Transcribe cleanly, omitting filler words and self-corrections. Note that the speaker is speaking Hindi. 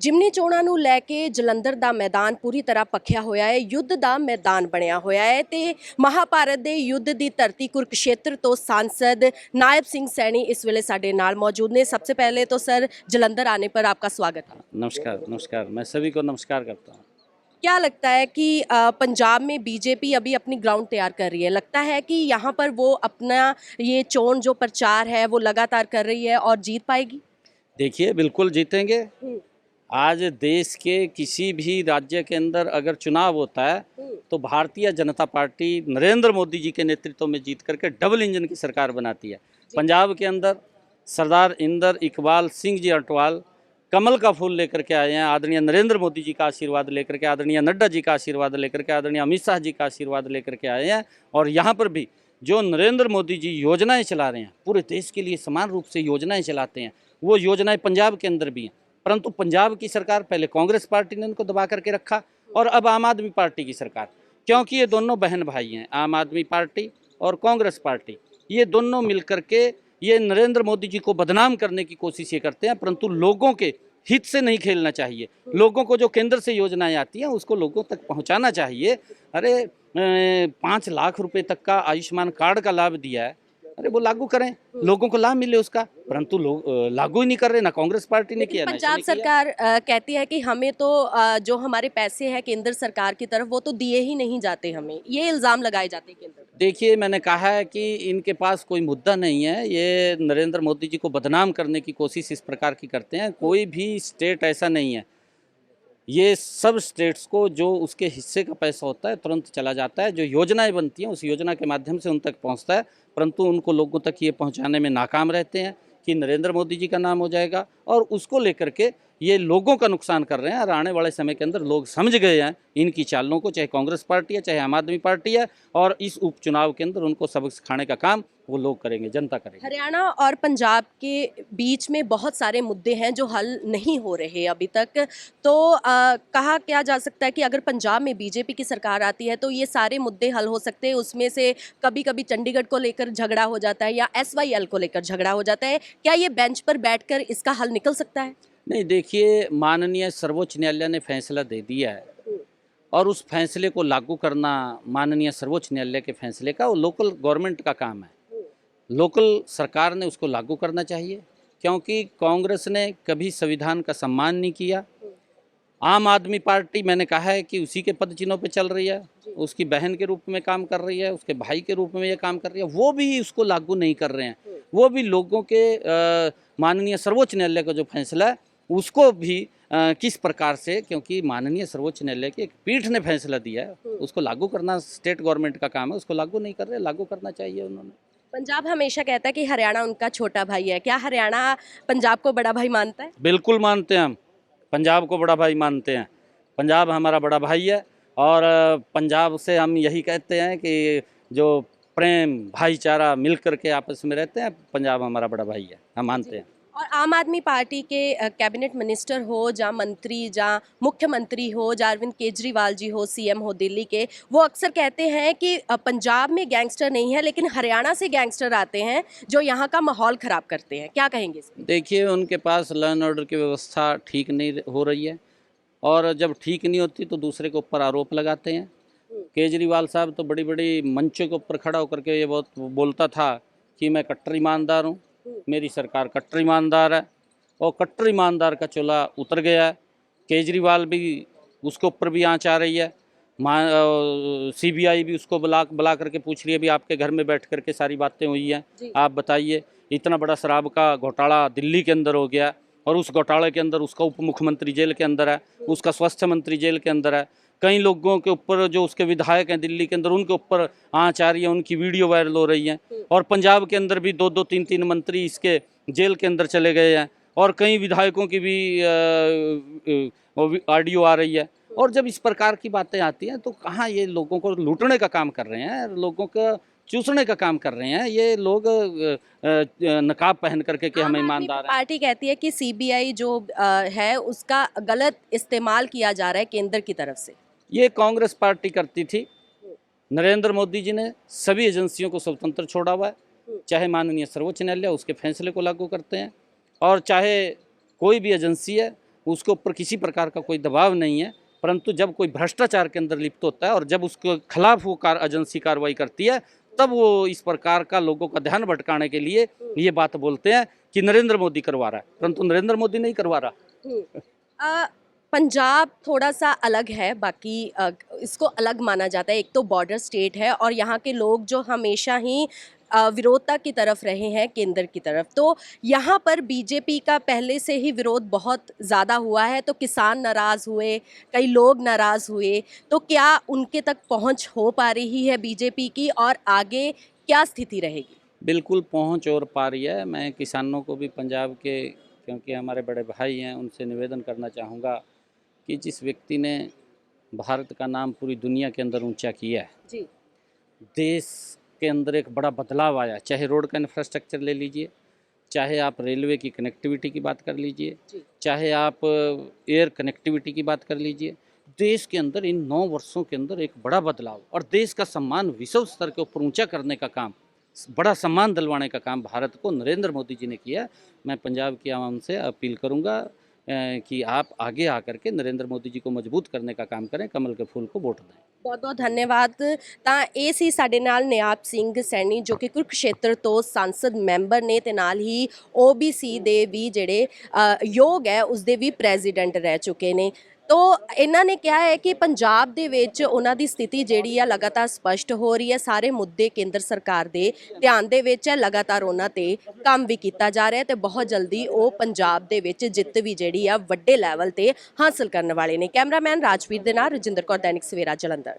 ਜਿਮਨੀ ਚੋਣਾਂ ਨੂੰ ਲੈ ਕੇ ਜਲੰਧਰ ਦਾ ਮੈਦਾਨ ਪੂਰੀ ਤਰ੍ਹਾਂ ਪੱਖਿਆ ਹੋਇਆ ਹੈ। ਯੁੱਧ ਦਾ ਮੈਦਾਨ ਬਣਿਆ ਹੋਇਆ ਹੈ ਤੇ ਮਹਾਭਾਰਤ ਦੇ ਯੁੱਧ ਦੀ ਧਰਤੀ ਕੁਰੂਕਸ਼ੇਤਰ ਤੋਂ सांसद नायब सिंह सैनी इस वेले साडे नाल मौजूद ने। सबसे पहले तो सर जलंधर आने पर आपका स्वागत है। नमस्कार नमस्कार, मैं सभी को नमस्कार करता हूँ। क्या लगता है कि पंजाब में बीजेपी अभी अपनी ग्राउंड तैयार कर रही है, लगता है कि यहाँ पर वो अपना ये चोन जो प्रचार है वो लगातार कर रही है और जीत पाएगी? देखिए, बिल्कुल जीतेंगे। आज देश के किसी भी राज्य के अंदर अगर चुनाव होता है तो भारतीय जनता पार्टी नरेंद्र मोदी जी के नेतृत्व में जीत करके डबल इंजन की सरकार बनाती है। पंजाब के अंदर सरदार इंदर इकबाल सिंह जी अटवाल कमल का फूल लेकर के आए हैं। आदरणीय नरेंद्र मोदी जी का आशीर्वाद लेकर के, आदरणीय नड्डा जी का आशीर्वाद लेकर के, आदरणीय अमित शाह जी का आशीर्वाद लेकर के आए हैं। और यहाँ पर भी जो नरेंद्र मोदी जी योजनाएं चला रहे हैं, पूरे देश के लिए समान रूप से योजनाएं चलाते हैं, वो योजनाएं पंजाब के अंदर भी हैं। परंतु पंजाब की सरकार, पहले कांग्रेस पार्टी ने उनको दबा करके रखा और अब आम आदमी पार्टी की सरकार, क्योंकि ये दोनों बहन भाई हैं, आम आदमी पार्टी और कांग्रेस पार्टी, ये दोनों मिलकर के ये नरेंद्र मोदी जी को बदनाम करने की कोशिश ये करते हैं। परंतु लोगों के हित से नहीं खेलना चाहिए। लोगों को जो केंद्र से योजनाएं आती हैं उसको लोगों तक पहुंचाना चाहिए। अरे 5 लाख रुपए तक का आयुष्मान कार्ड का लाभ दिया है, अरे वो लागू करें, लोगों को लाभ मिले उसका। परंतु लोग लागू ही नहीं कर रहे, ना कांग्रेस पार्टी ने किया, पंजाब सरकार कहती है कि हमें तो जो हमारे पैसे हैं केंद्र सरकार की तरफ वो तो दिए ही नहीं जाते, हमें ये इल्ज़ाम लगाए जाते हैं केंद्र। देखिए, मैंने कहा है कि इनके पास कोई मुद्दा नहीं है। ये नरेंद्र मोदी जी को बदनाम करने की कोशिश इस प्रकार की करते हैं। कोई भी स्टेट ऐसा नहीं है, ये सब स्टेट्स को जो उसके हिस्से का पैसा होता है तुरंत चला जाता है। जो योजनाएं बनती हैं उस योजना के माध्यम से उन तक पहुंचता है, परंतु उनको लोगों तक ये पहुंचाने में नाकाम रहते हैं कि नरेंद्र मोदी जी का नाम हो जाएगा, और उसको लेकर के ये लोगों का नुकसान कर रहे हैं। और आने वाले समय के अंदर लोग समझ गए हैं इनकी चालों को, चाहे कांग्रेस पार्टी है चाहे आम आदमी पार्टी है, और इस उपचुनाव के अंदर उनको सबक सिखाने का काम वो लोग करेंगे, जनता करेगी। हरियाणा और पंजाब के बीच में बहुत सारे मुद्दे हैं जो हल नहीं हो रहे अभी तक, तो कहा क्या जा सकता है कि अगर पंजाब में बीजेपी की सरकार आती है तो ये सारे मुद्दे हल हो सकते हैं। उसमें से कभी कभी चंडीगढ़ को लेकर झगड़ा हो जाता है या SYL को लेकर झगड़ा हो जाता है, क्या ये बेंच पर बैठकर इसका हल निकल सकता है? नहीं, देखिए, माननीय सर्वोच्च न्यायालय ने फैसला दे दिया है और उस फैसले को लागू करना माननीय सर्वोच्च न्यायालय के फैसले का वो लोकल गवर्नमेंट का काम है। लोकल सरकार ने उसको लागू करना चाहिए, क्योंकि कांग्रेस ने कभी संविधान का सम्मान नहीं किया। आम आदमी पार्टी, मैंने कहा है कि उसी के पद चिन्हों पे चल रही है, उसकी बहन के रूप में काम कर रही है, उसके भाई के रूप में ये काम कर रही है, वो भी उसको लागू नहीं कर रहे हैं। वो भी लोगों के माननीय सर्वोच्च न्यायालय का जो फैसला है उसको भी किस प्रकार से, क्योंकि माननीय सर्वोच्च न्यायालय की एक पीठ ने फैसला दिया है, उसको लागू करना स्टेट गवर्नमेंट का काम है। उसको लागू नहीं कर रहे, लागू करना चाहिए उन्होंने। पंजाब हमेशा कहता है कि हरियाणा उनका छोटा भाई है, क्या हरियाणा पंजाब को बड़ा भाई मानता है? बिल्कुल मानते हैं, हम पंजाब को बड़ा भाई मानते हैं। पंजाब हमारा बड़ा भाई है और पंजाब से हम यही कहते हैं कि जो प्रेम भाईचारा मिल करके आपस में रहते हैं, पंजाब हमारा बड़ा भाई है, हम मानते हैं। और आम आदमी पार्टी के कैबिनेट मिनिस्टर हो या मंत्री या मुख्यमंत्री हो या अरविंद केजरीवाल जी हो, CM हो दिल्ली के, वो अक्सर कहते हैं कि पंजाब में गैंगस्टर नहीं है लेकिन हरियाणा से गैंगस्टर आते हैं जो यहाँ का माहौल ख़राब करते हैं, क्या कहेंगे इस पर? देखिए, उनके पास लॉ एंड ऑर्डर की व्यवस्था ठीक नहीं हो रही है, और जब ठीक नहीं होती तो दूसरे के ऊपर आरोप लगाते हैं। केजरीवाल साहब तो बड़ी बड़ी मंचों के ऊपर खड़ा होकर के ये बहुत बोलता था कि मैं कट्टर ईमानदार हूँ, मेरी सरकार कट्टर ईमानदार है, और कट्टर ईमानदार का चोला उतर गया है। केजरीवाल भी, उसके ऊपर भी आँच आ रही है। CBI भी उसको बुला करके पूछ रही है, भी आपके घर में बैठ करके सारी बातें हुई हैं, आप बताइए। इतना बड़ा शराब का घोटाला दिल्ली के अंदर हो गया, और उस घोटाले के अंदर उसका उप मुख्यमंत्री जेल के अंदर है, उसका स्वास्थ्य मंत्री जेल के अंदर है। कई लोगों के ऊपर, जो उसके विधायक हैं दिल्ली के अंदर, उनके ऊपर आँच आ रही है, उनकी वीडियो वायरल हो रही है। और पंजाब के अंदर भी 2-2, 3-3 मंत्री इसके जेल के अंदर चले गए हैं, और कई विधायकों की भी ऑडियो आ रही है। और जब इस प्रकार की बातें आती हैं तो कहाँ ये लोगों को लूटने का काम कर रहे हैं, लोगों का चूसने का काम कर रहे हैं ये लोग, नकाब पहन करके कि हम ईमानदार हैं। पार्टी कहती है कि CBI जो है उसका गलत इस्तेमाल किया जा रहा है केंद्र की तरफ से। ये कांग्रेस पार्टी करती थी। नरेंद्र मोदी जी ने सभी एजेंसियों को स्वतंत्र छोड़ा हुआ है, चाहे माननीय सर्वोच्च न्यायालय उसके फैसले को लागू करते हैं, और चाहे कोई भी एजेंसी है उसके ऊपर किसी प्रकार का कोई दबाव नहीं है, परंतु जब कोई भ्रष्टाचार के अंदर लिप्त होता है और जब उसके खिलाफ वो एजेंसी कार्रवाई करती है, तब वो इस प्रकार का लोगों का ध्यान भटकाने के लिए ये बात बोलते हैं कि नरेंद्र मोदी करवा रहा है, परंतु नरेंद्र मोदी नहीं करवा रहा। पंजाब थोड़ा सा अलग है, बाकी इसको अलग माना जाता है। एक तो बॉर्डर स्टेट है और यहाँ के लोग जो हमेशा ही विरोधता की तरफ रहे हैं केंद्र की तरफ, तो यहाँ पर बीजेपी का पहले से ही विरोध बहुत ज़्यादा हुआ है। तो किसान नाराज़ हुए, कई लोग नाराज़ हुए, तो क्या उनके तक पहुँच हो पा रही है बीजेपी की और आगे क्या स्थिति रहेगी? बिल्कुल पहुंच और पा रही है। मैं किसानों को भी पंजाब के, क्योंकि हमारे बड़े भाई हैं, उनसे निवेदन करना चाहूँगा कि जिस व्यक्ति ने भारत का नाम पूरी दुनिया के अंदर ऊंचा किया है, जी। देश के अंदर एक बड़ा बदलाव आया, चाहे रोड का इंफ्रास्ट्रक्चर ले लीजिए, चाहे आप रेलवे की कनेक्टिविटी की बात कर लीजिए, चाहे आप एयर कनेक्टिविटी की बात कर लीजिए, देश के अंदर इन 9 वर्षों के अंदर एक बड़ा बदलाव और देश का सम्मान विश्व स्तर के ऊपर ऊंचा करने का काम, बड़ा सम्मान दिलवाने का काम भारत को नरेंद्र मोदी जी ने किया। मैं पंजाब की आवाम से अपील करूंगा कि आप आगे आकर के नरेंद्र मोदी जी को मजबूत करने का काम करें, कमल के फूल को वोट दें। ਬਹੁਤ ਬਹੁਤ ਧੰਨਵਾਦ। ਤਾਂ ਇਹ ਸੀ ਸਾਡੇ ਨਾਲ ਨਿਆਪ ਸਿੰਘ ਸੈਣੀ ਜੋ ਕਿ ਕੁਰੂਕਸ਼ੇਤਰ ਤੋਂ ਸੰਸਦ ਮੈਂਬਰ ਨੇ ਤੇ ਨਾਲ ਹੀ OBC ਦੇ ਵੀ ਜਿਹੜੇ ਯੋਗ ਹੈ ਉਸ ਦੇ ਵੀ ਪ੍ਰੈਜ਼ੀਡੈਂਟ ਰਹਿ ਚੁੱਕੇ ਨੇ। ਤੋ ਇਹਨਾਂ ਨੇ ਕਿਹਾ ਹੈ ਕਿ ਪੰਜਾਬ ਦੇ ਵਿੱਚ ਉਹਨਾਂ ਦੀ ਸਥਿਤੀ ਜਿਹੜੀ ਆ ਲਗਾਤਾਰ ਸਪਸ਼ਟ ਹੋ ਰਹੀ ਹੈ। ਸਾਰੇ ਮੁੱਦੇ ਕੇਂਦਰ ਸਰਕਾਰ ਦੇ ਧਿਆਨ ਦੇ ਵਿੱਚ ਹੈ, ਲਗਾਤਾਰ ਉਹਨਾਂ ਤੇ ਕੰਮ ਵੀ ਕੀਤਾ ਜਾ ਰਿਹਾ ਤੇ ਬਹੁਤ ਜਲਦੀ ਉਹ ਪੰਜਾਬ ਦੇ ਵਿੱਚ ਜਿੱਤ ਵੀ ਜਿਹੜੀ ਆ ਵੱਡੇ ਲੈਵਲ ਤੇ ਹਾਸਲ ਕਰਨ ਵਾਲੇ ਨੇ। ਕੈਮਰਾਮੈਨ ਰਾਜਵੀਰ ਦੇ ਨਾਲ ਰਜਿੰਦਰ ਕੌਰ, ਦੈਨਿਕ ਸਵੇਰਾ, ਜਲੰਧਰ।